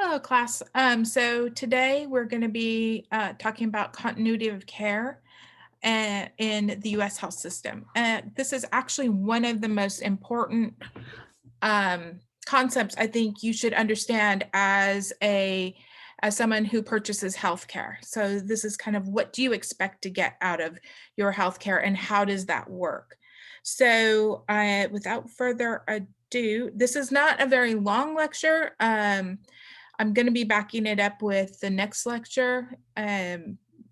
Hello, class. So today we're going to be talking about continuity of care in the U.S. health system. This is actually one of the most important concepts I think you should understand as someone who purchases healthcare. So this is kind of what do you expect to get out of your healthcare and how does that work? So without further ado, this is not a very long lecture. I'm going to be backing it up with the next lecture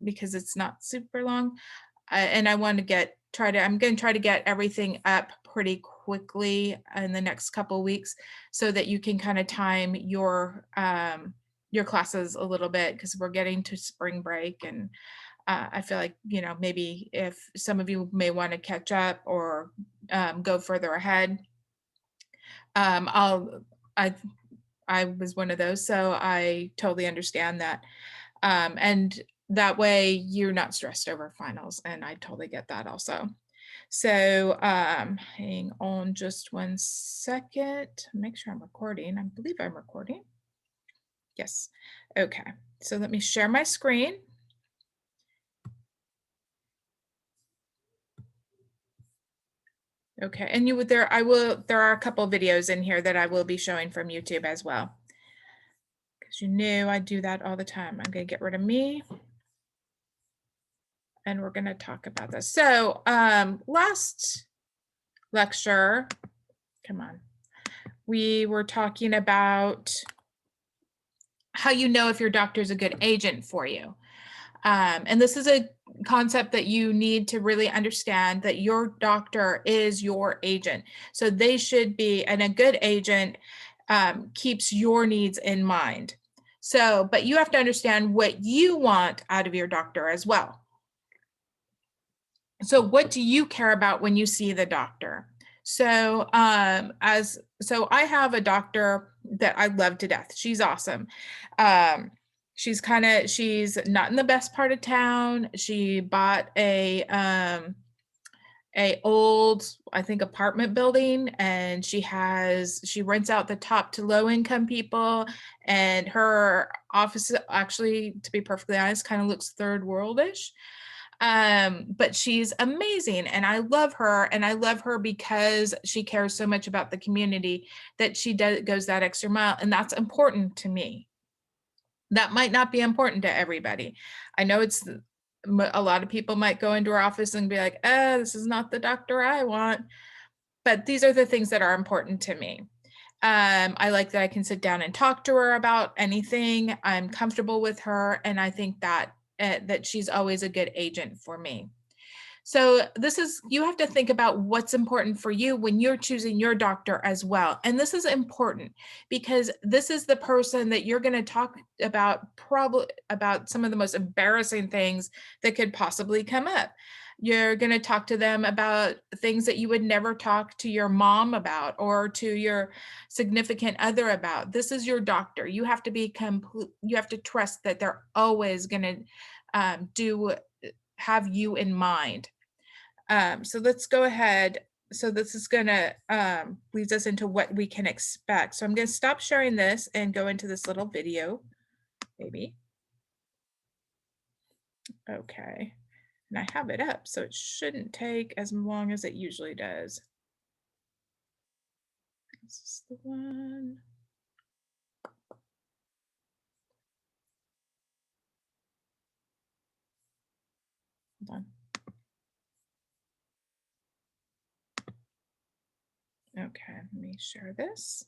because it's not super long. And I want to I'm going to try to get everything up pretty quickly in the next couple of weeks so that you can kind of time your classes a little bit because we're getting to spring break and I feel like, maybe if some of you may want to catch up or go further ahead, I'll, I was one of those, so I totally understand that. And that way you're not stressed over finals, and I totally get that also. So hang on just one second, make sure I'm recording. I believe I'm recording. Yes. Okay. So let me share my screen. Okay, and there are a couple of videos in here that I will be showing from YouTube as well. Because you knew I do that all the time. I'm gonna get rid of me. And we're gonna talk about this. So last lecture, come on, we were talking about how you know if your doctor is a good agent for you. And this is a concept that you need to really understand, that your doctor is your agent. So they should be, and a good agent keeps your needs in mind. So, but you have to understand what you want out of your doctor as well. So what do you care about when you see the doctor? So I have a doctor that I love to death. She's awesome. She's not in the best part of town. She bought a old, I think, apartment building, and she rents out the top to low income people, and her office actually, to be perfectly honest, kind of looks third worldish. But she's amazing and I love her, and I love her because she cares so much about the community that she goes that extra mile, and that's important to me. That might not be important to everybody. I know a lot of people might go into her office and be like, this is not the doctor I want, but these are the things that are important to me. I like that I can sit down and talk to her about anything. I'm comfortable with her, and I think that she's always a good agent for me. So you have to think about what's important for you when you're choosing your doctor as well. And this is important because this is the person that you're going to talk about, probably about some of the most embarrassing things that could possibly come up. You're going to talk to them about things that you would never talk to your mom about or to your significant other about. This is your doctor. You have to you have to trust that they're always going to have you in mind. So let's go ahead. So this is gonna leads us into what we can expect. So I'm gonna stop sharing this and go into this little video, maybe. Okay, and I have it up, so it shouldn't take as long as it usually does. This is the one. Hold on. Okay, let me share this.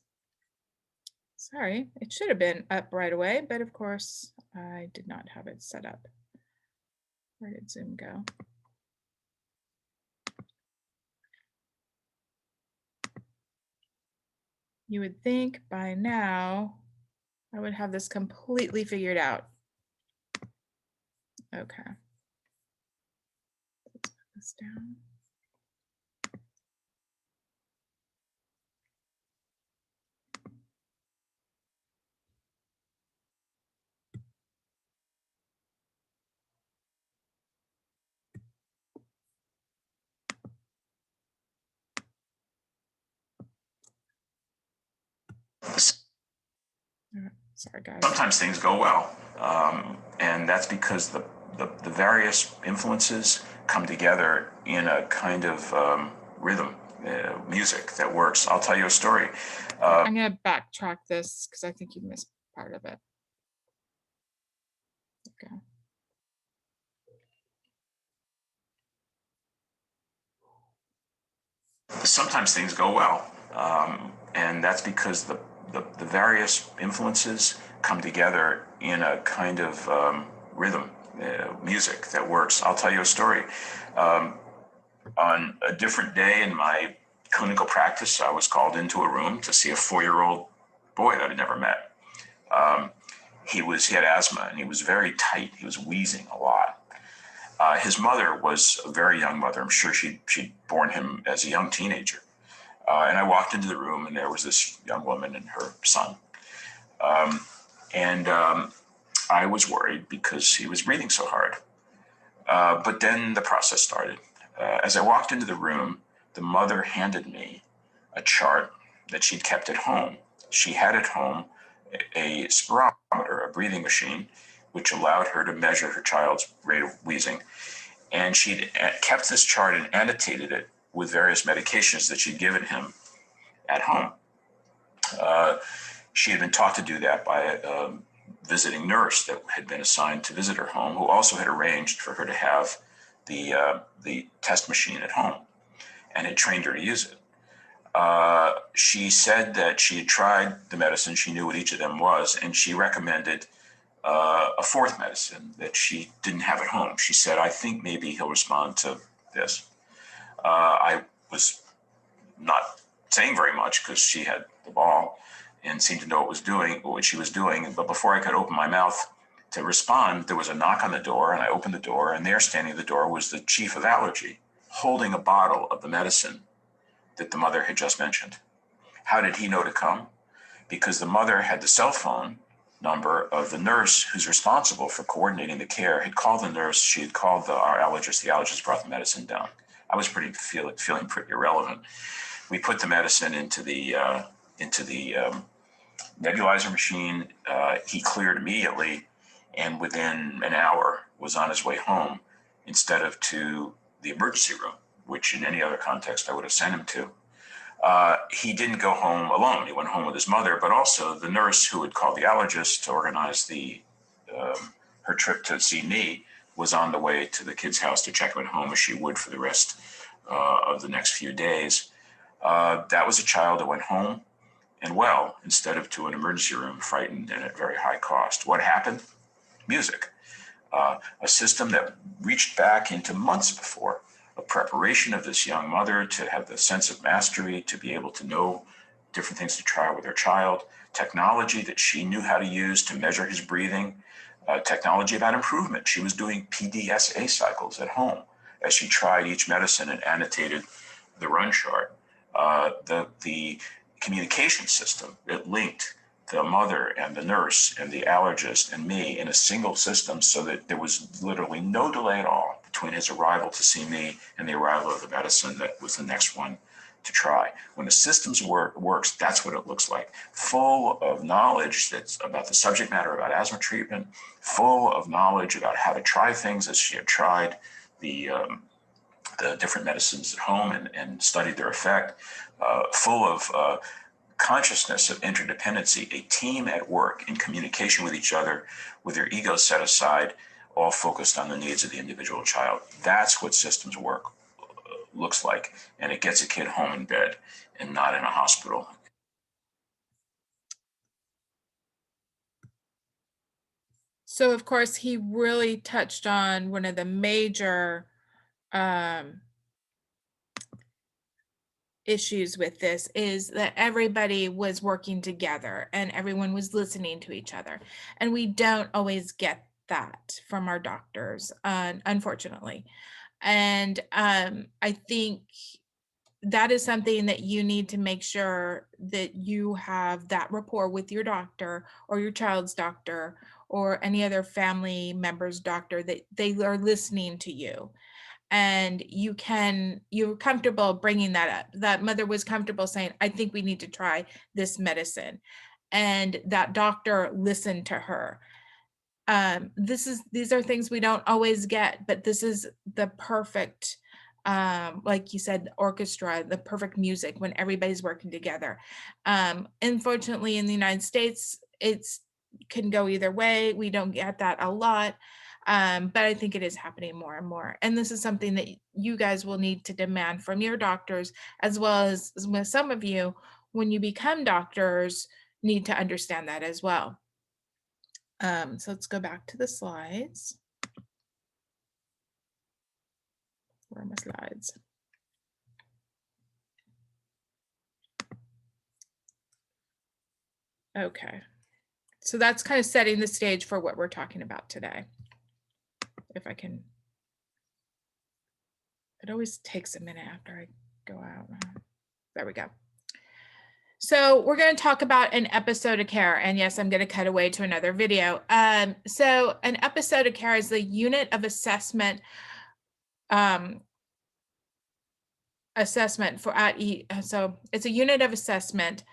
Sorry, it should have been up right away, but of course I did not have it set up. Where did Zoom go? You would think by now I would have this completely figured out. Okay. Let's put this down. Sorry, guys. Sometimes things go well, and that's because the various influences come together in a kind of rhythm, music that works. I'll tell you a story. I'm gonna backtrack this because I think you missed part of it. Okay. Sometimes things go well, and that's because the various influences come together in a kind of rhythm, music that works. I'll tell you a story. On a different day in my clinical practice, I was called into a room to see a 4-year-old boy that I'd never met. He had asthma and he was very tight. He was wheezing a lot. His mother was a very young mother. I'm sure she'd born him as a young teenager. And I walked into the room and there was this young woman and her son. And I was worried because he was breathing so hard. But then the process started. As I walked into the room, the mother handed me a chart that she'd kept at home. She had at home a spirometer, a breathing machine, which allowed her to measure her child's rate of wheezing. And she'd kept this chart and annotated it with various medications that she'd given him at home. She had been taught to do that by a visiting nurse that had been assigned to visit her home, who also had arranged for her to have the test machine at home and had trained her to use it. She said that she had tried the medicine, she knew what each of them was, and she recommended a fourth medicine that she didn't have at home. She said, I think maybe he'll respond to this. I was not saying very much because she had the ball and seemed to know what she was doing. But before I could open my mouth to respond, there was a knock on the door, and I opened the door, and there standing at the door was the chief of allergy holding a bottle of the medicine that the mother had just mentioned. How did he know to come? Because the mother had the cell phone number of the nurse who's responsible for coordinating the care, had called the nurse, she had called our allergist, the allergist brought the medicine down. I was feeling pretty irrelevant. We put the medicine into the nebulizer machine. He cleared immediately, and within an hour was on his way home instead of to the emergency room, which in any other context I would have sent him to. He didn't go home alone. He went home with his mother, but also the nurse who had called the allergist to organize her trip to see me was on the way to the kid's house to check him at home as she would for the rest of the next few days. That was a child that went home and well, instead of to an emergency room, frightened and at very high cost. What happened? Music. A system that reached back into months before, a preparation of this young mother to have the sense of mastery, to be able to know different things to try with her child, technology that she knew how to use to measure his breathing, technology about improvement. She was doing PDSA cycles at home as she tried each medicine and annotated the run chart. The communication system that linked the mother and the nurse and the allergist and me in a single system so that there was literally no delay at all between his arrival to see me and the arrival of the medicine that was the next one to try. When the systems works, that's what it looks like. Full of knowledge that's about the subject matter about asthma treatment, full of knowledge about how to try things as she had tried the different medicines at home and studied their effect, full of consciousness of interdependency, a team at work in communication with each other, with their egos set aside, all focused on the needs of the individual child. That's what systems work looks like, and it gets a kid home in bed and not in a hospital. So of course he really touched on one of the major issues with this is that everybody was working together and everyone was listening to each other, and we don't always get that from our doctors, unfortunately. And I think that is something that you need to make sure that you have that rapport with your doctor or your child's doctor or any other family member's doctor, that they are listening to you, and you're comfortable bringing that up. That mother was comfortable saying, I think we need to try this medicine. and that doctor listened to her. These are things we don't always get, but this is the perfect, like you said, orchestra, the perfect music when everybody's working together. Unfortunately, in the United States, it's can go either way. We don't get that a lot. But I think it is happening more and more. And this is something that you guys will need to demand from your doctors, as well as with some of you, when you become doctors, need to understand that as well. So let's go back to the slides. Where are my slides? Okay, so that's kind of setting the stage for what we're talking about today. If I can, it always takes a minute after I go out. There we go. So we're going to talk about an episode of care. And yes, I'm going to cut away to another video. So an episode of care is the unit of assessment for so it's a unit of assessment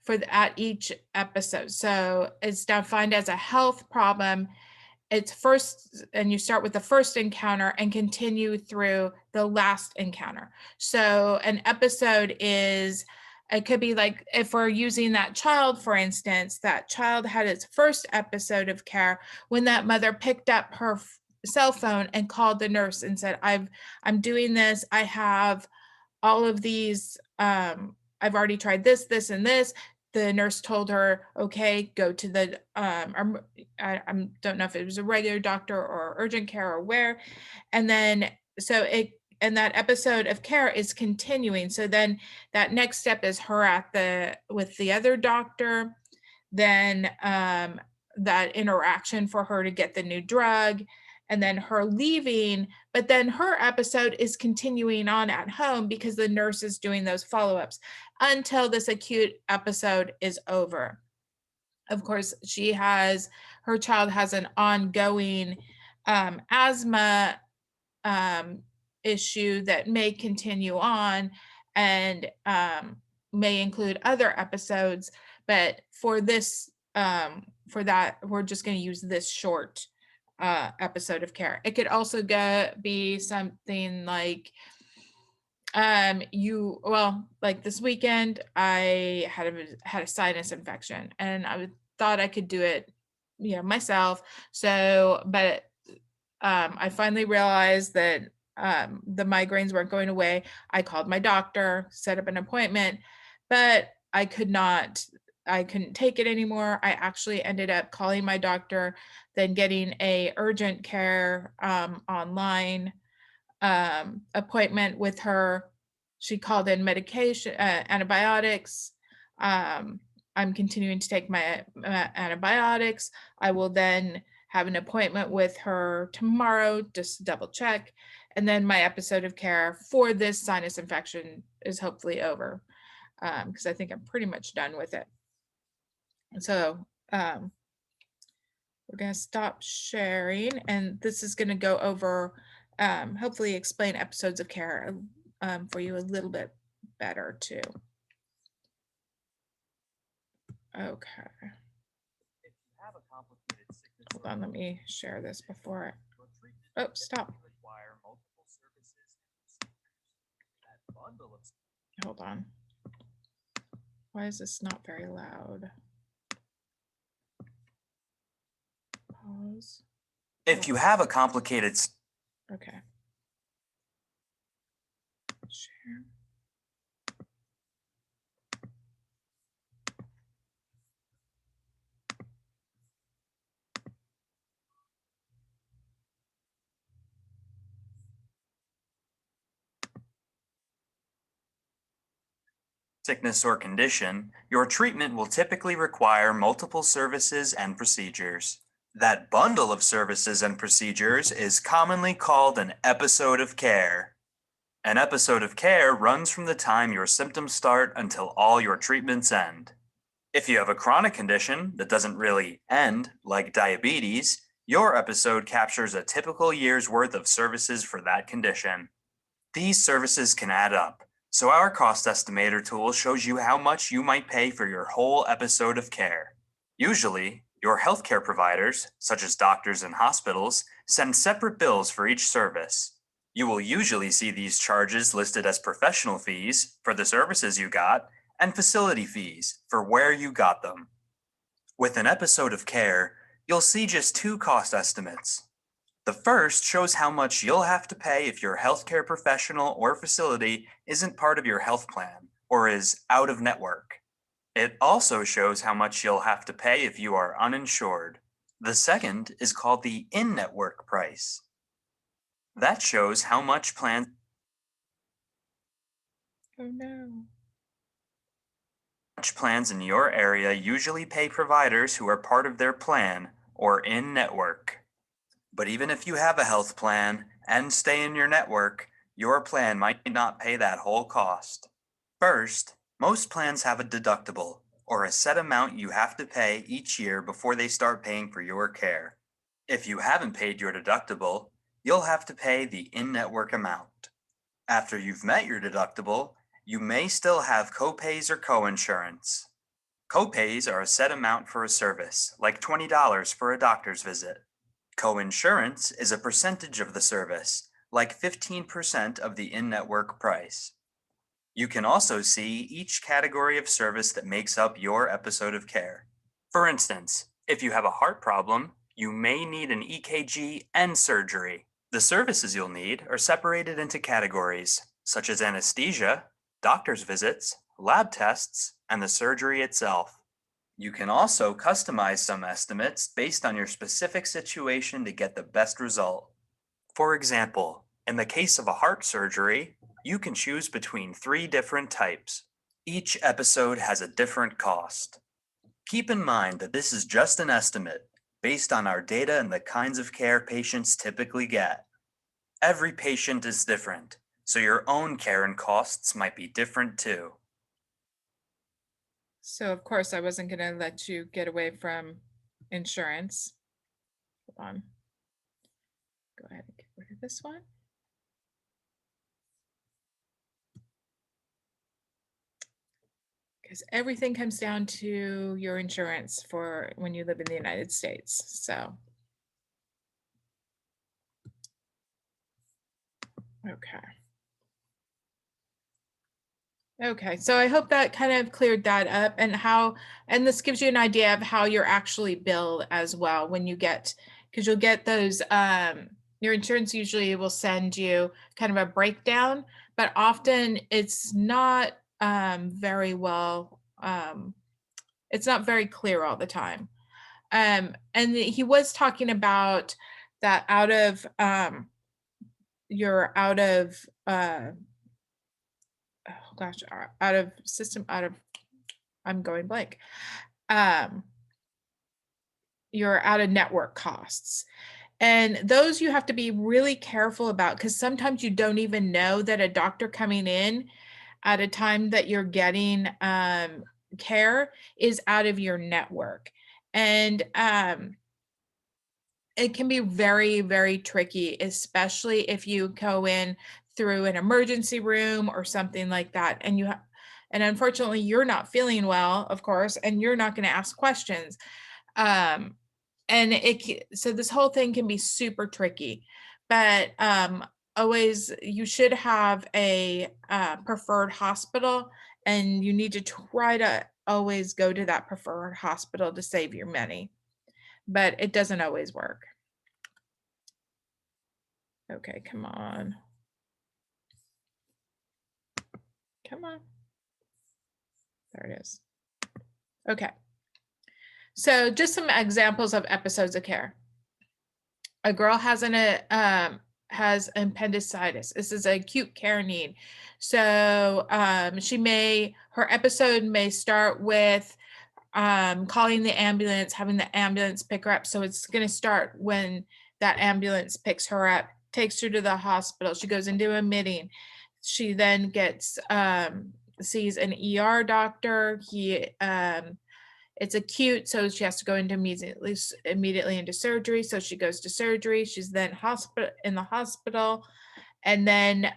for at each episode. So it's defined as a health problem. It's first, and you start with the first encounter and continue through the last encounter. So an episode is, it could be like, if we're using that child, for instance, that child had its first episode of care when that mother picked up her cell phone and called the nurse and said, I'm doing this. I have all of these, I've already tried this, this, and this. The nurse told her, okay, go to the, I don't know if it was a regular doctor or urgent care or where. And then, so and that episode of care is continuing. So then that next step is her with the other doctor, then that interaction for her to get the new drug, and then her leaving, but then her episode is continuing on at home because the nurse is doing those follow-ups until this acute episode is over. Of course, her child has an ongoing asthma issue that may continue on and may include other episodes, but for this, for that, we're just going to use this short episode of care. It could also be something like, like this weekend, I had a sinus infection, and I thought I could do it, myself. So, but I finally realized that the migraines weren't going away. I called my doctor, set up an appointment, but I couldn't take it anymore. I actually ended up calling my doctor, then getting a urgent care online appointment with her. She called in medication, antibiotics. I'm continuing to take my antibiotics. I will then have an appointment with her tomorrow, just to double check. And then my episode of care for this sinus infection is hopefully over, because I think I'm pretty much done with it. So we're going to stop sharing, and this is going to go over, hopefully explain episodes of care for you a little bit better too. Okay. Hold on, let me share this before it. Oh, stop. Hold on. Why is this not very loud? Pause. If you have a complicated... Okay. Share. sickness or condition, your treatment will typically require multiple services and procedures. That bundle of services and procedures is commonly called an episode of care. An episode of care runs from the time your symptoms start until all your treatments end. If you have a chronic condition that doesn't really end, like diabetes, your episode captures a typical year's worth of services for that condition. These services can add up, So our cost estimator tool shows you how much you might pay for your whole episode of care. Usually, your healthcare providers, such as doctors and hospitals, send separate bills for each service. You will usually see these charges listed as professional fees for the services you got and facility fees for where you got them. With an episode of care, you'll see just two cost estimates. The first shows how much you'll have to pay if your healthcare professional or facility isn't part of your health plan or is out of network. It also shows how much you'll have to pay if you are uninsured. The second is called the in-network price. That shows how much plans Oh no. in your area usually pay providers who are part of their plan or in-network. But even if you have a health plan and stay in your network, your plan might not pay that whole cost. First, most plans have a deductible, or a set amount you have to pay each year before they start paying for your care. If you haven't paid your deductible, you'll have to pay the in-network amount. After you've met your deductible, you may still have copays or coinsurance. Copays are a set amount for a service, like $20 for a doctor's visit. Coinsurance is a percentage of the service, like 15% of the in-network price. You can also see each category of service that makes up your episode of care. For instance, if you have a heart problem, you may need an EKG and surgery. The services you'll need are separated into categories, such as anesthesia, doctor's visits, lab tests, and the surgery itself. You can also customize some estimates based on your specific situation to get the best result. For example, in the case of a heart surgery, you can choose between 3 different types. Each episode has a different cost. Keep in mind that this is just an estimate based on our data and the kinds of care patients typically get. Every patient is different, so your own care and costs might be different too. So of course I wasn't gonna let you get away from insurance. Hold on. Go ahead and get rid of this one. Because everything comes down to your insurance for when you live in the United States, so. Okay. Okay, so I hope that kind of cleared that up and this gives you an idea of how you're actually billed as well when you get, because you'll get those, your insurance usually will send you kind of a breakdown, but often it's not very well, it's not very clear all the time. And he was talking about that out of, you're out of, oh gosh, out of system, out of, I'm going blank. Your out of network costs. And those you have to be really careful about because sometimes you don't even know that a doctor coming in at a time that you're getting care is out of your network. And it can be very, very tricky, especially if you go in through an emergency room or something like that. And and unfortunately, you're not feeling well, of course, and you're not going to ask questions. And so this whole thing can be super tricky, but always you should have a preferred hospital, and you need to try to always go to that preferred hospital to save your money, but it doesn't always work. Okay, come on. Come on. There it is. Okay. So just some examples of episodes of care. A girl has has appendicitis. This is an acute care need. So her episode may start with calling the ambulance, having the ambulance pick her up. So it's going to start when that ambulance picks her up, takes her to the hospital. She goes into admitting. She then gets sees an ER doctor. It's acute, so she has to go into immediately into surgery. So she goes to surgery. She's then in the hospital, and then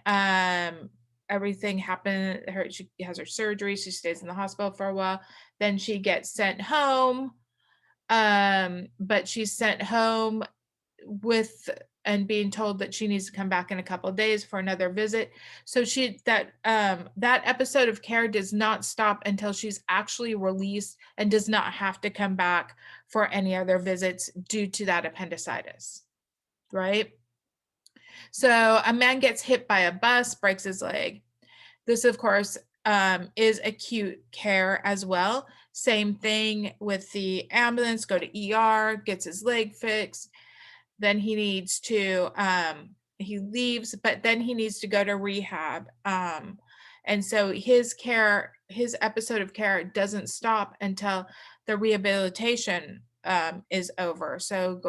everything happened. She has her surgery. She stays in the hospital for a while. Then she gets sent home. But she's sent home with and being told that she needs to come back in a couple of days for another visit. So that episode of care does not stop until she's actually released and does not have to come back for any other visits due to that appendicitis, right? So a man gets hit by a bus, breaks his leg. This, of course, is acute care as well. Same thing with the ambulance, go to ER, gets his leg fixed. Then he needs to, he leaves, but then he needs to go to rehab. And so his episode of care doesn't stop until the rehabilitation is over. So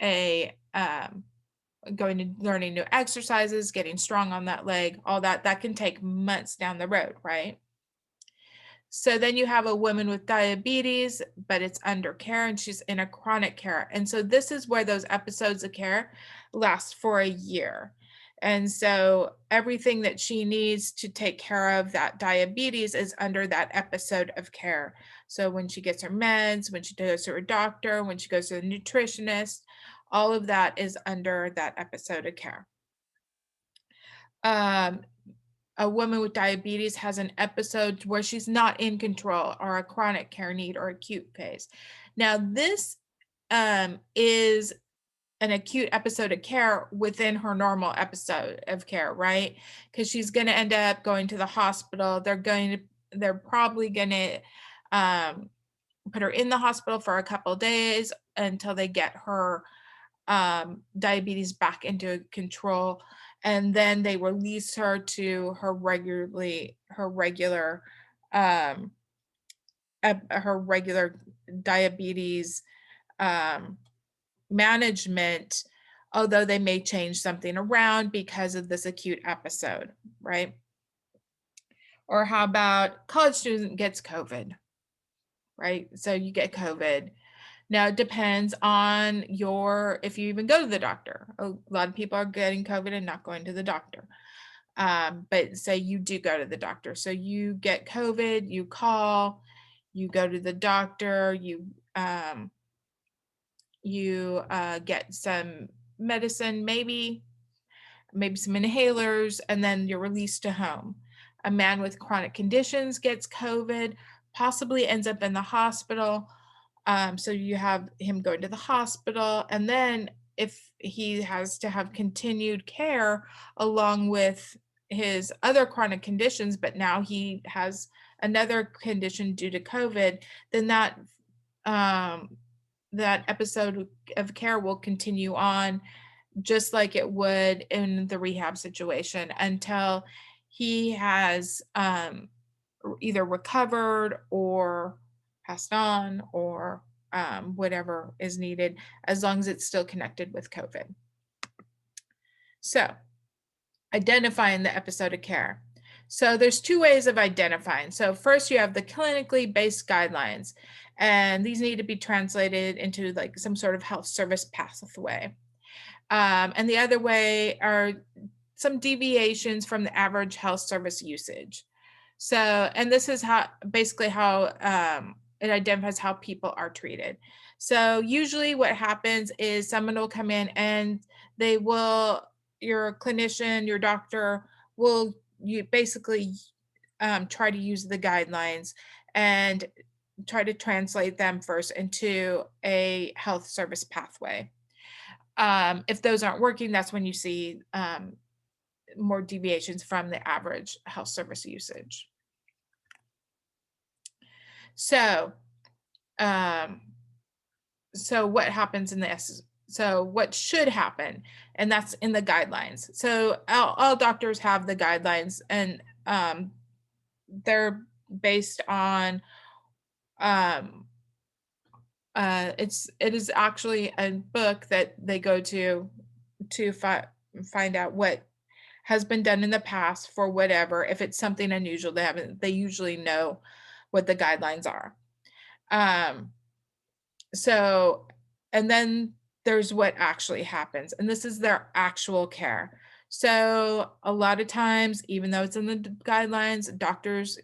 a going to learning new exercises, getting strong on that leg, all that can take months down the road, right? So then you have a woman with diabetes, but it's under care and she's in a chronic care. And so this is where those episodes of care last for a year. And so everything that she needs to take care of that diabetes is under that episode of care. So when she gets her meds, when she goes to her doctor, when she goes to the nutritionist, all of that is under that episode of care. A woman with diabetes has an episode where she's not in control or a chronic care need or acute phase. Now, this is an acute episode of care within her normal episode of care, right? Because she's going to end up going to the hospital. They're probably going to put her in the hospital for a couple of days until they get her diabetes back into control, and then they release her to her regular diabetes management, although they may change something around because of this acute episode, right? Or how about college student gets COVID, right? So you get COVID. Now it depends on if you even go to the doctor. A lot of people are getting COVID and not going to the doctor. But say you do go to the doctor. So you get COVID, you call, you go to the doctor, you get some medicine, maybe some inhalers, and then you're released to home. A man with chronic conditions gets COVID, possibly ends up in the hospital. So you have him going to the hospital, and then if he has to have continued care along with his other chronic conditions, but now he has another condition due to COVID, then that episode of care will continue on just like it would in the rehab situation until he has either recovered or passed on or whatever is needed, as long as it's still connected with COVID. So identifying the episode of care. So there's two ways of identifying. So first you have the clinically based guidelines, and these need to be translated into like some sort of health service pathway. And the other way are some deviations from the average health service usage. So, and this is basically how it identifies how people are treated. So usually what happens is someone will come in and your clinician, your doctor will basically try to use the guidelines and try to translate them first into a health service pathway. If those aren't working, that's when you see more deviations from the average health service usage. So what happens in this? So what should happen? And that's in the guidelines. So all doctors have the guidelines, and they're based on it is actually a book that they go to find out what has been done in the past for whatever. If it's something unusual, they usually know what the guidelines are. So, and then there's what actually happens, and this is their actual care. So a lot of times, even though it's in the guidelines, doctors,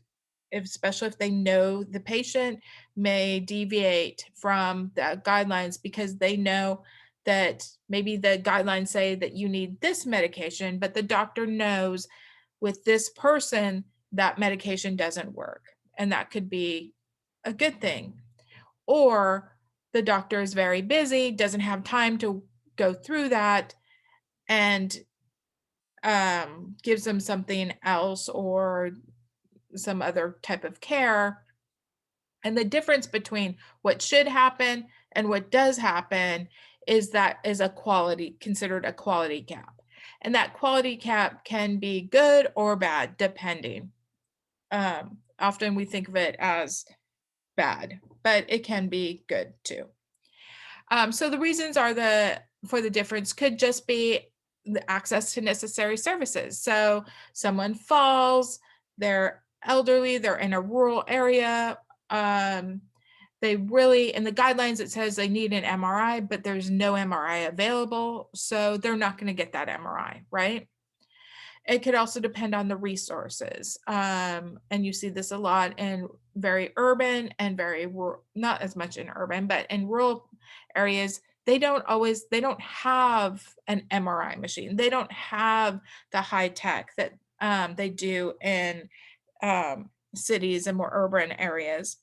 especially if they know the patient, may deviate from the guidelines because they know that maybe the guidelines say that you need this medication, but the doctor knows with this person that medication doesn't work. And that could be a good thing. Or the doctor is very busy, doesn't have time to go through that, and gives them something else or some other type of care. And the difference between what should happen and what does happen is that is a quality, considered a quality gap. And that quality gap can be good or bad, depending. Often we think of it as bad, but it can be good too. So the reasons are for the difference could just be the access to necessary services. So someone falls, they're elderly, they're in a rural area. They really, in the guidelines, it says they need an MRI, but there's no MRI available. So they're not going to get that MRI, right? It could also depend on the resources. And you see this a lot in very urban and very rural, not as much in urban, but in rural areas, they don't have an MRI machine. They don't have the high tech that they do in cities and more urban areas.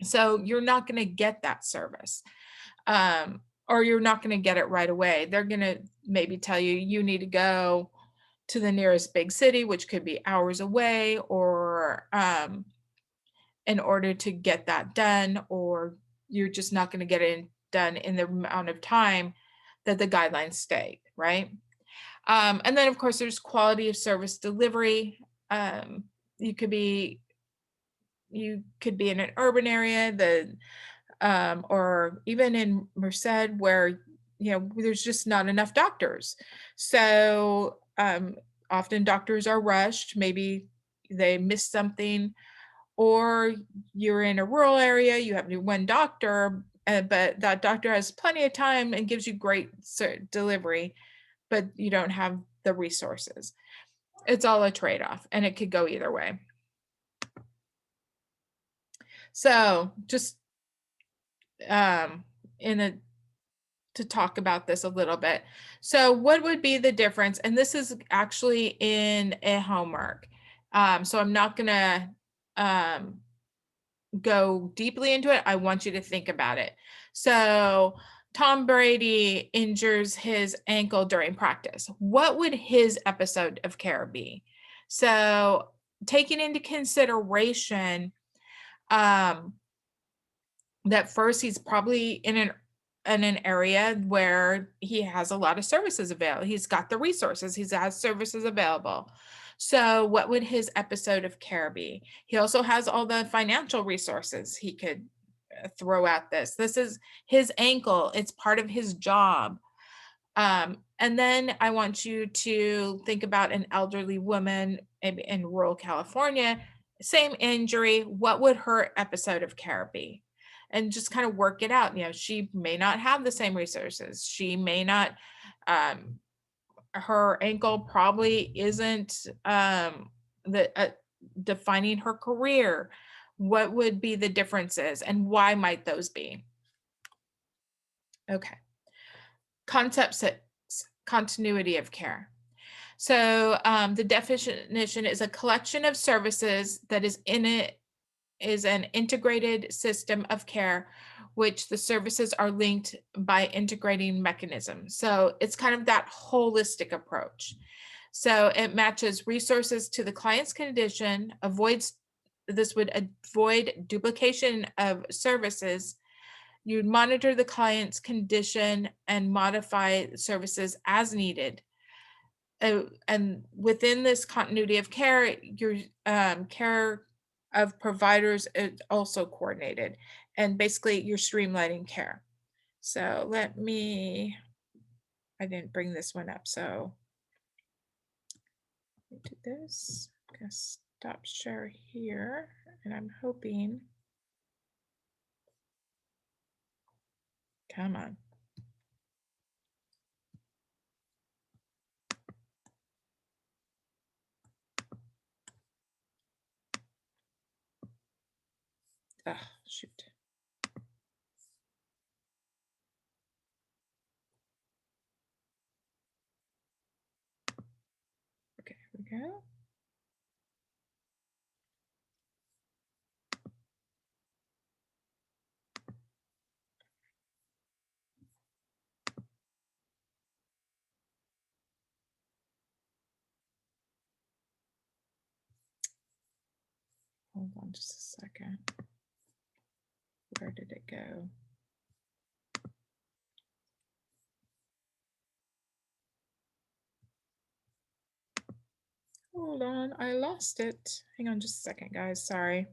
So you're not going to get that service. Or you're not going to get it right away. They're going to maybe tell you, you need to go to the nearest big city, which could be hours away, or in order to get that done, or you're just not going to get it done in the amount of time that the guidelines state, right? And then, of course, there's quality of service delivery. Um, you could be in an urban area, or even in Merced, where there's just not enough doctors. So often doctors are rushed. Maybe they missed something, or you're in a rural area, you have one doctor, but that doctor has plenty of time and gives you great delivery, but you don't have the resources. It's all a trade-off, and it could go either way. So just to talk about this a little bit. So what would be the difference? And this is actually in a homework. So I'm not gonna go deeply into it. I want you to think about it. So Tom Brady injures his ankle during practice. What would his episode of care be? So taking into consideration that first he's probably in an area where he has a lot of services available. He's got the resources, he has services available. So what would his episode of care be? He also has all the financial resources he could throw at this. This is his ankle. It's part of his job. And then I want you to think about an elderly woman in rural California, same injury. What would her episode of care be? And just kind of work it out. She may not have the same resources. She may not, her ankle probably isn't defining her career. What would be the differences and why might those be? Okay. Concept 6, continuity of care. So the definition is a collection of services that is an integrated system of care, which the services are linked by integrating mechanisms. So it's kind of that holistic approach. So it matches resources to the client's condition, this would avoid duplication of services. You'd monitor the client's condition and modify services as needed. And within this continuity of care, your care of providers is also coordinated, and basically you're streamlining care. So I didn't bring this one up, so let me do this. I'm gonna stop share here, and I'm hoping, come on. Shoot. Okay, here we go. Hold on just a second. Where did it go? Hold on, I lost it. Hang on just a second, guys. Sorry.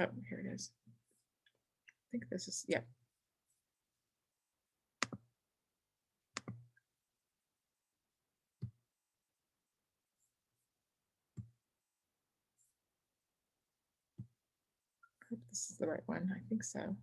Oh, here it is. I think this is, yeah. Hope this is the right one. I think so.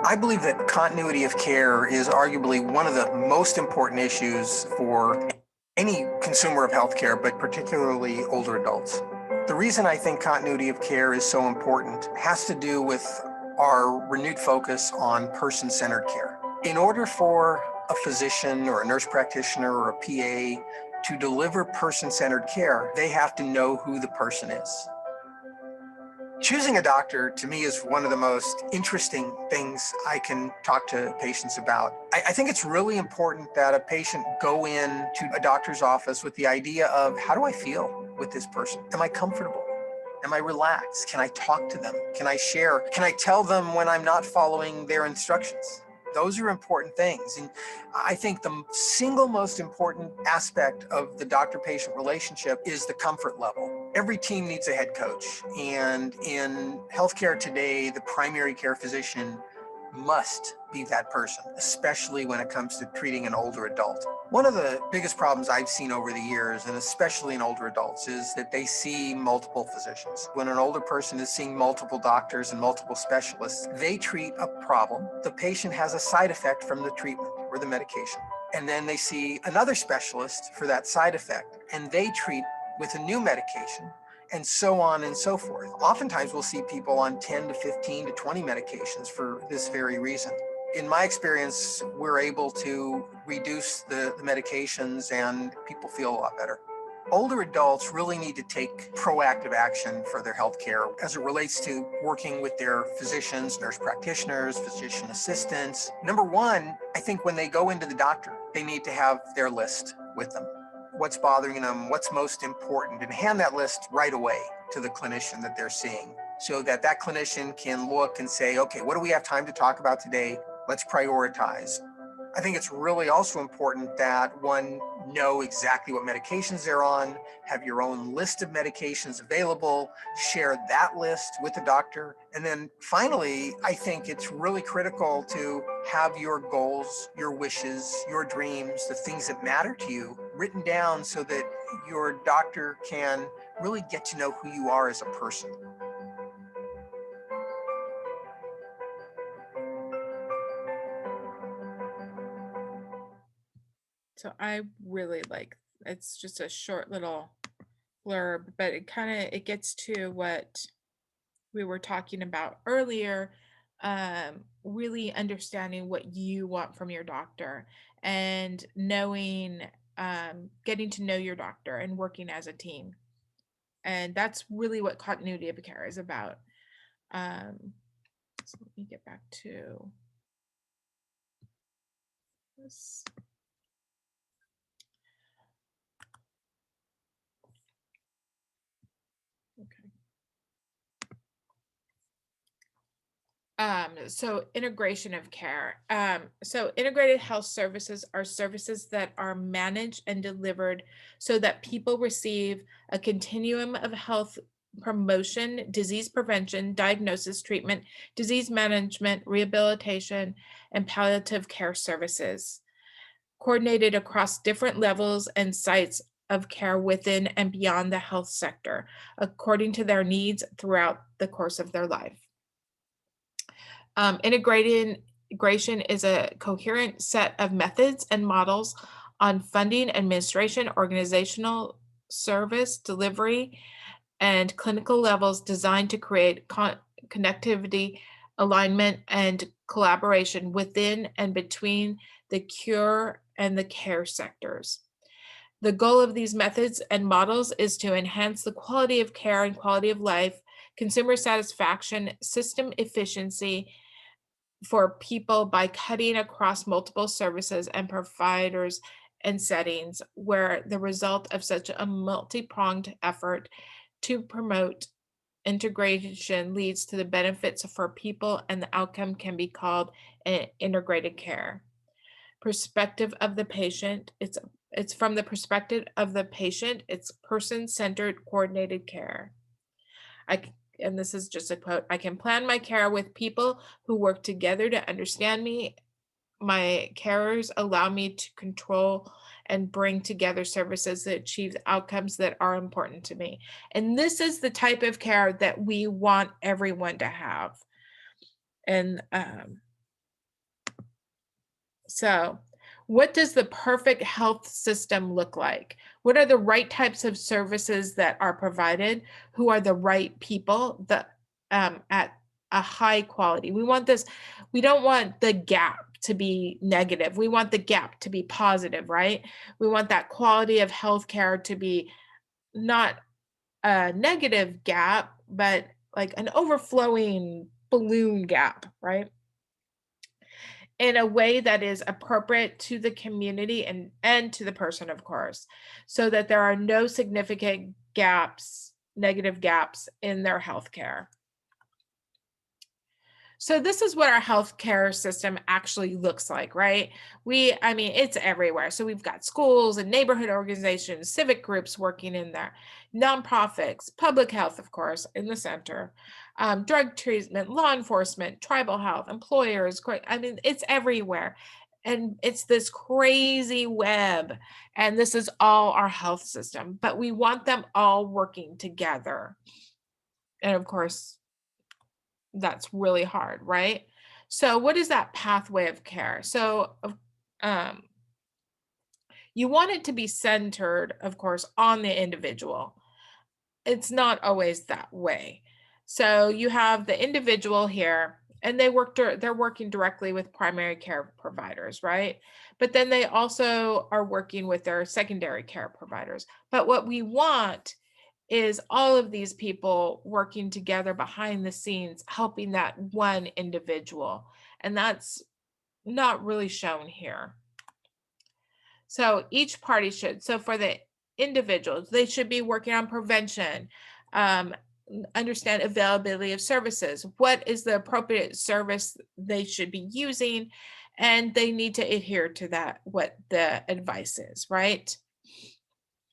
I believe that continuity of care is arguably one of the most important issues for any consumer of healthcare, but particularly older adults. The reason I think continuity of care is so important has to do with our renewed focus on person-centered care. In order for a physician or a nurse practitioner or a PA to deliver person-centered care, they have to know who the person is. Choosing a doctor to me is one of the most interesting things I can talk to patients about. I think it's really important that a patient go in to a doctor's office with the idea of, how do I feel with this person? Am I comfortable? Am I relaxed? Can I talk to them? Can I share? Can I tell them when I'm not following their instructions? Those are important things. And I think the single most important aspect of the doctor-patient relationship is the comfort level. Every team needs a head coach. And in healthcare today, the primary care physician must be that person, especially when it comes to treating an older adult. One of the biggest problems I've seen over the years, and especially in older adults, is that they see multiple physicians. When an older person is seeing multiple doctors and multiple specialists, they treat a problem. The patient has a side effect from the treatment or the medication. And then they see another specialist for that side effect, and they treat with a new medication, and so on and so forth. Oftentimes we'll see people on 10 to 15 to 20 medications for this very reason. In my experience, we're able to reduce the medications and people feel a lot better. Older adults really need to take proactive action for their health care as it relates to working with their physicians, nurse practitioners, physician assistants. Number one, I think when they go into the doctor, they need to have their list with them. What's bothering them, what's most important, and hand that list right away to the clinician that they're seeing so that that clinician can look and say, okay, what do we have time to talk about today? Let's prioritize. I think it's really also important that one know exactly what medications they're on, have your own list of medications available, share that list with the doctor. And then finally, I think it's really critical to have your goals, your wishes, your dreams, the things that matter to you written down so that your doctor can really get to know who you are as a person. So I really like, it's just a short little blurb, but it gets to what we were talking about earlier, really understanding what you want from your doctor and knowing, getting to know your doctor and working as a team. And that's really what continuity of care is about. So let me get back to this. Okay. So integration of care. So integrated health services are services that are managed and delivered so that people receive a continuum of health promotion, disease prevention, diagnosis, treatment, disease management, rehabilitation, and palliative care services, coordinated across different levels and sites of care within and beyond the health sector, according to their needs throughout the course of their life. Integrating integration is a coherent set of methods and models on funding, administration, organizational, service delivery, and clinical levels designed to create connectivity, alignment, and collaboration within and between the cure and the care sectors. The goal of these methods and models is to enhance the quality of care and quality of life, consumer satisfaction, system efficiency for people by cutting across multiple services and providers and settings, where the result of such a multi-pronged effort to promote integration leads to the benefits for people, and the outcome can be called an integrated care. Perspective of the patient, it's from the perspective of the patient, it's person-centered coordinated care. And this is just a quote, I can plan my care with people who work together to understand me. My carers allow me to control and bring together services that achieve outcomes that are important to me. And this is the type of care that we want everyone to have. And so, what does the perfect health system look like? What are the right types of services that are provided? Who are the right people that at a high quality? We want this, we don't want the gap to be negative. We want the gap to be positive, right? We want that quality of healthcare to be not a negative gap, but like an overflowing balloon gap, right? In a way that is appropriate to the community and to the person, of course, so that there are no significant gaps, negative gaps in their healthcare. So this is what our healthcare system actually looks like, right? I mean, it's everywhere. So we've got schools and neighborhood organizations, civic groups working in there, nonprofits, public health, of course, in the center, drug treatment, law enforcement, tribal health, employers. I mean, it's everywhere. And it's this crazy web. And this is all our health system, but we want them all working together. And of course, that's really hard, right? So what is that pathway of care? So you want it to be centered, of course, on the individual. It's not always that way. So you have the individual here, and they're working directly with primary care providers, right? But then they also are working with their secondary care providers. But what we want is all of these people working together behind the scenes, helping that one individual. And that's not really shown here. So each party should, so for the individuals, they should be working on prevention, understand availability of services, what is the appropriate service they should be using, and they need to adhere to that, what the advice is, right?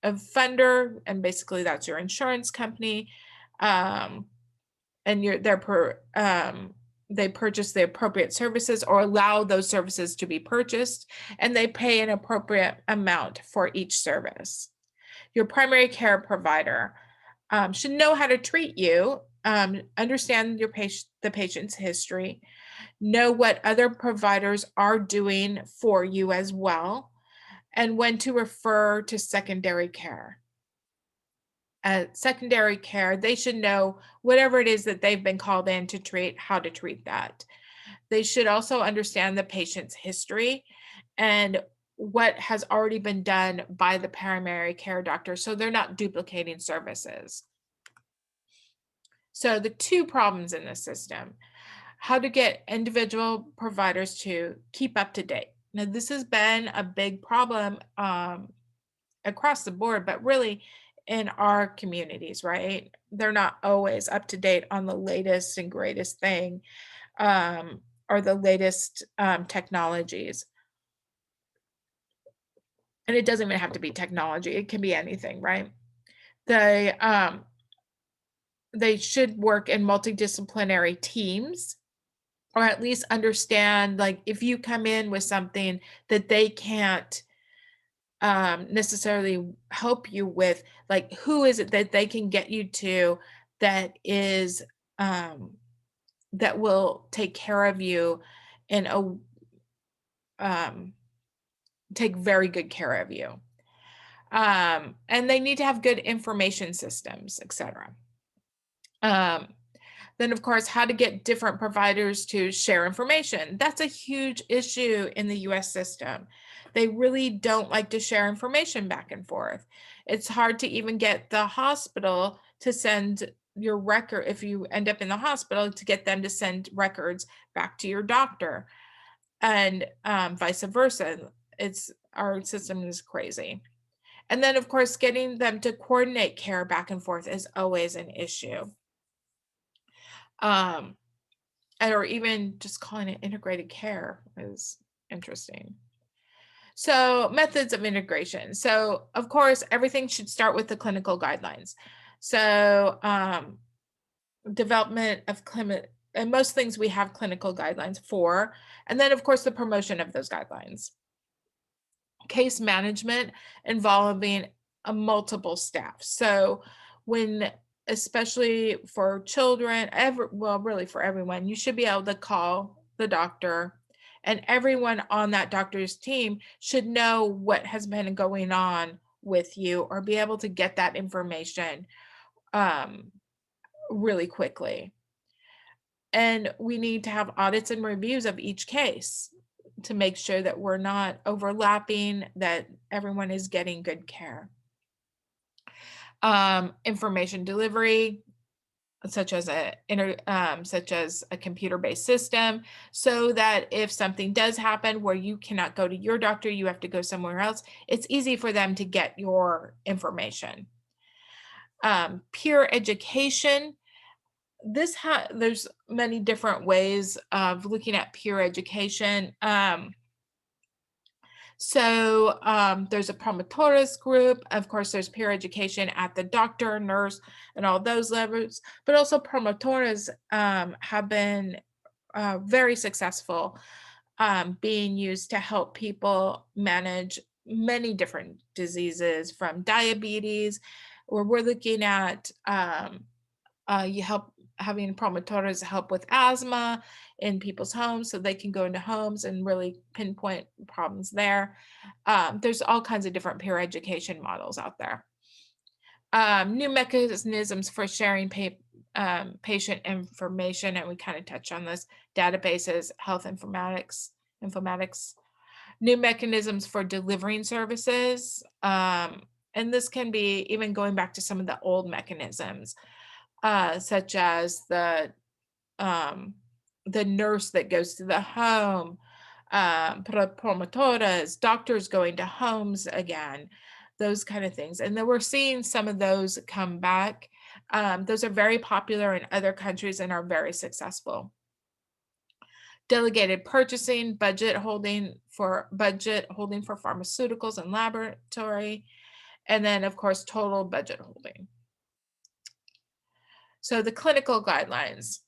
A funder, and basically that's your insurance company, and they purchase the appropriate services or allow those services to be purchased, and they pay an appropriate amount for each service. Your primary care provider should know how to treat you, understand the patient's history, know what other providers are doing for you as well, and when to refer to secondary care. Secondary care, they should know whatever it is that they've been called in to treat, how to treat that. They should also understand the patient's history and what has already been done by the primary care doctor, so they're not duplicating services. So the two problems in the system: how to get individual providers to keep up to date. Now, this has been a big problem across the board, but really in our communities, right? They're not always up to date on the latest and greatest thing, or the latest technologies. And it doesn't even have to be technology, it can be anything, right? They should work in multidisciplinary teams, or at least understand, like, if you come in with something that they can't necessarily help you with, like, who is it that they can get you to that is that will take care of you and take very good care of you. And they need to have good information systems, etc. Then, of course, how to get different providers to share information. That's a huge issue in the US system. They really don't like to share information back and forth. It's hard to even get the hospital to send your record, if you end up in the hospital, to get them to send records back to your doctor, and vice versa. Our system is crazy. And then, of course, getting them to coordinate care back and forth is always an issue. Or even just calling it integrated care is interesting. So, methods of integration. So, of course, everything should start with the clinical guidelines. So, development of and most things we have clinical guidelines for. And then, of course, the promotion of those guidelines. Case management involving a multiple staff. So, especially for children, really for everyone, you should be able to call the doctor, and everyone on that doctor's team should know what has been going on with you, or be able to get that information really quickly. And we need to have audits and reviews of each case to make sure that we're not overlapping, that everyone is getting good care. Information delivery, such as a computer-based system, so that if something does happen where you cannot go to your doctor, you have to go somewhere else, it's easy for them to get your information. Peer education. There's many different ways of looking at peer education. There's a promotores group. Of course, there's peer education at the doctor, nurse, and all those levels. But also promotores have been very successful, being used to help people manage many different diseases, from diabetes, where we're looking at having promotores help with asthma in people's homes, so they can go into homes and really pinpoint problems there. There's all kinds of different peer education models out there. New mechanisms for sharing patient information, and we kind of touched on this: databases, health informatics. New mechanisms for delivering services, and this can be even going back to some of the old mechanisms, such as the nurse that goes to the home, promotores, doctors going to homes again, those kind of things. And then we're seeing some of those come back. Those are very popular in other countries and are very successful. Delegated purchasing, budget holding for pharmaceuticals and laboratory, and then, of course, total budget holding. So the clinical guidelines,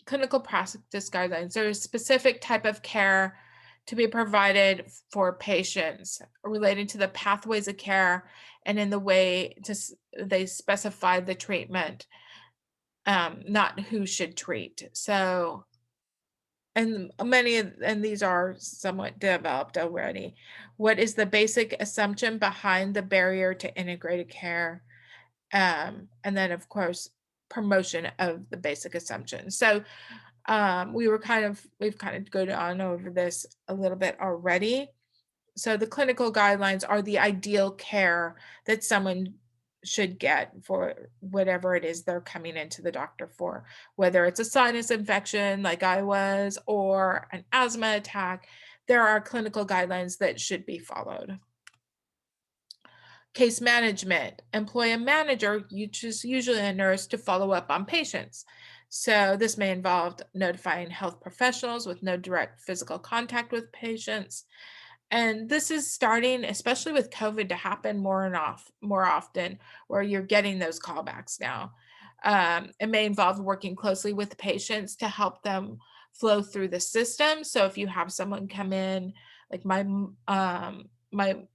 clinical practice guidelines, there is a specific type of care to be provided for patients relating to the pathways of care, and in the way they specify the treatment, not who should treat. So, and these are somewhat developed already. What is the basic assumption behind the barrier to integrated care? And then, of course, promotion of the basic assumptions. So we've kind of gone over this a little bit already. So the clinical guidelines are the ideal care that someone should get for whatever it is they're coming into the doctor for, whether it's a sinus infection like I was, or an asthma attack. There are clinical guidelines that should be followed. Case management, employ a manager, usually a nurse, to follow up on patients. So this may involve notifying health professionals with no direct physical contact with patients. And this is starting, especially with COVID, to happen more often, where you're getting those callbacks now. It may involve working closely with patients to help them flow through the system. So if you have someone come in, like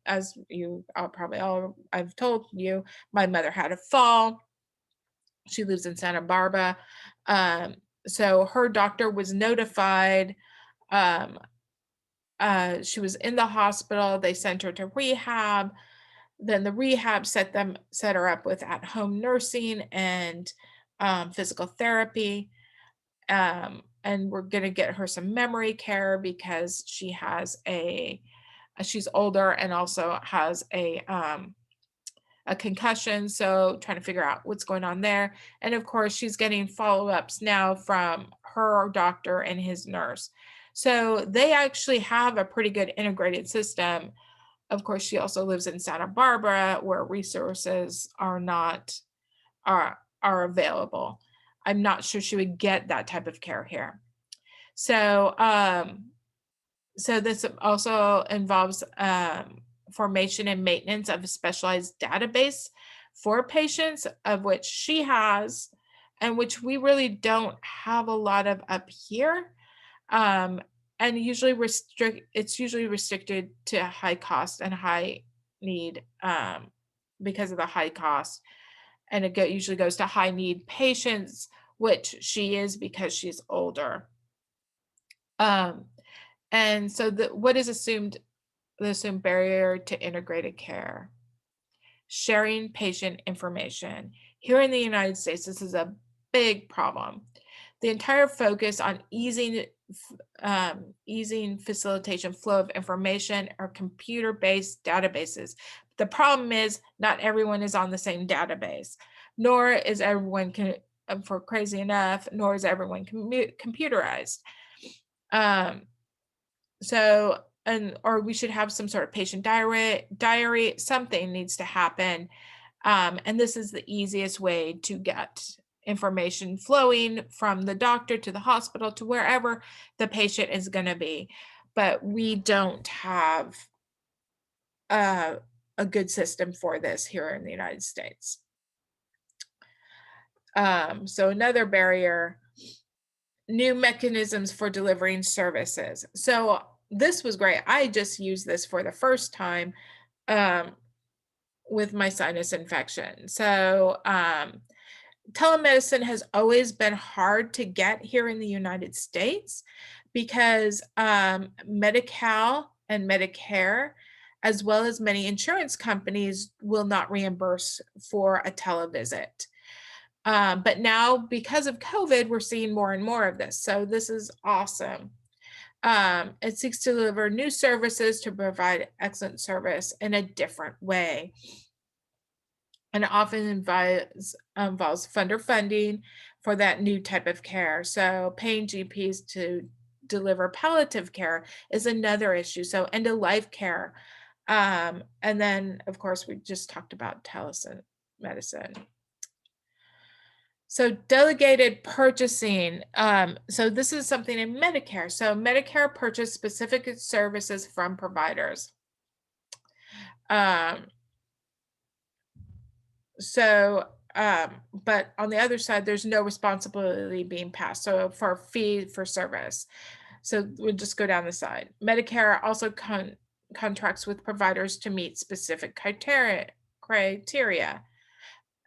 as you probably all, I've told you, my mother had a fall. She lives in Santa Barbara. So her doctor was notified Um, she was in the hospital. They sent her to rehab. Then the rehab set her up with at-home nursing and physical therapy. And we're gonna get her some memory care because she has she's older and also has a concussion. So trying to figure out what's going on there. And of course, she's getting follow-ups now from her doctor and his nurse. So they actually have a pretty good integrated system. Of course, she also lives in Santa Barbara where resources are not are available. I'm not sure she would get that type of care here. So so this also involves formation and maintenance of a specialized database for patients, of which she has, and which we really don't have a lot of up here. Um, and it's usually restricted to high cost and high need because of the high cost. And usually goes to high need patients, which she is because she's older. Um, and so what is the assumed barrier to integrated care? Sharing patient information. Here in the United States, this is a big problem. The entire focus on easing facilitation flow of information or computer-based databases. The problem is not everyone is on the same database, nor is everyone for crazy enough, nor is everyone computerized. So, or we should have some sort of patient diary, something needs to happen. And this is the easiest way to get information flowing from the doctor to the hospital to wherever the patient is going to be. But we don't have a good system for this here in the United States. So another barrier, new mechanisms for delivering services. So this was great. I just used this for the first time with my sinus infection. So telemedicine has always been hard to get here in the United States because Medi-Cal and Medicare, as well as many insurance companies, will not reimburse for a televisit. But now, because of COVID, we're seeing more and more of this. So this is awesome. It seeks to deliver new services to provide excellent service in a different way. And it often involves funder funding for that new type of care. So paying GPs to deliver palliative care is another issue. So end of life care. And then, of course, we just talked about telemedicine. So delegated purchasing. So this is something in Medicare. So Medicare purchase specific services from providers. But on the other side, there's no responsibility being passed. So for fee for service. So we'll just go down the side. Medicare also contracts with providers to meet specific criteria.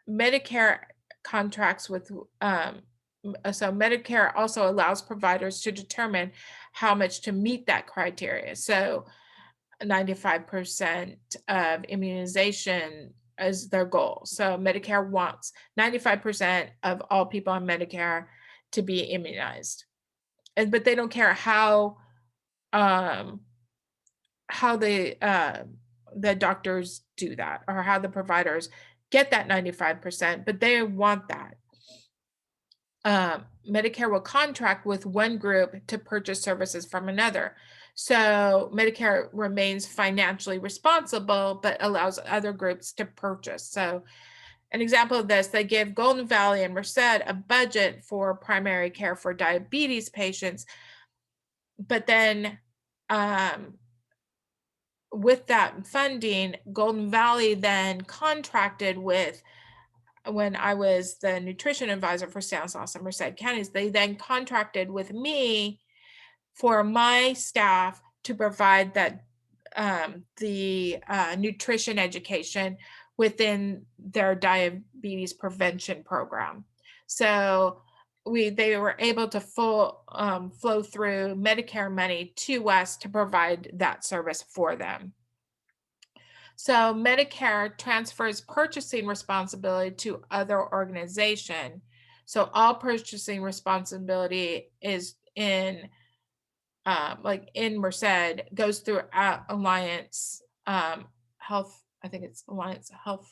Medicare contracts with, so Medicare also allows providers to determine how much to meet that criteria. So 95% of immunization is their goal. So Medicare wants 95% of all people on Medicare to be immunized. But they don't care how the doctors do that or how the providers get that 95%, but they want that. Medicare will contract with one group to purchase services from another. So Medicare remains financially responsible, but allows other groups to purchase. So an example of this, they give Golden Valley and Merced a budget for primary care for diabetes patients, but then with that funding, Golden Valley then contracted with, when I was the nutrition advisor for Stanislaus and Merced counties, they then contracted with me for my staff to provide that the nutrition education within their diabetes prevention program. So they were able to flow through Medicare money to us to provide that service for them. So Medicare transfers purchasing responsibility to other organization. So all purchasing responsibility is in like in Merced goes through Alliance Health. I think it's Alliance Health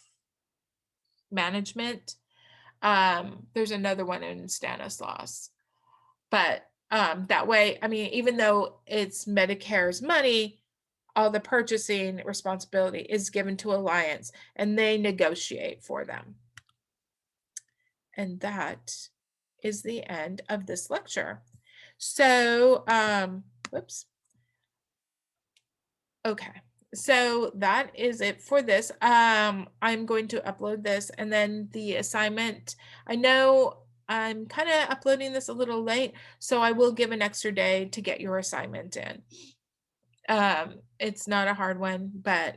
Management. There's another one in Stanislaus, but that way, I mean, even though it's Medicare's money, all the purchasing responsibility is given to Alliance and they negotiate for them. And that is the end of this lecture. So, whoops. Okay, so that is it for this. I'm going to upload this and then the assignment. I know I'm kind of uploading this a little late, so I will give an extra day to get your assignment in. It's not a hard one, but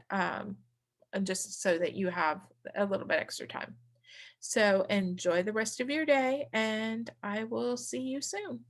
just so that you have a little bit extra time. So enjoy the rest of your day and I will see you soon.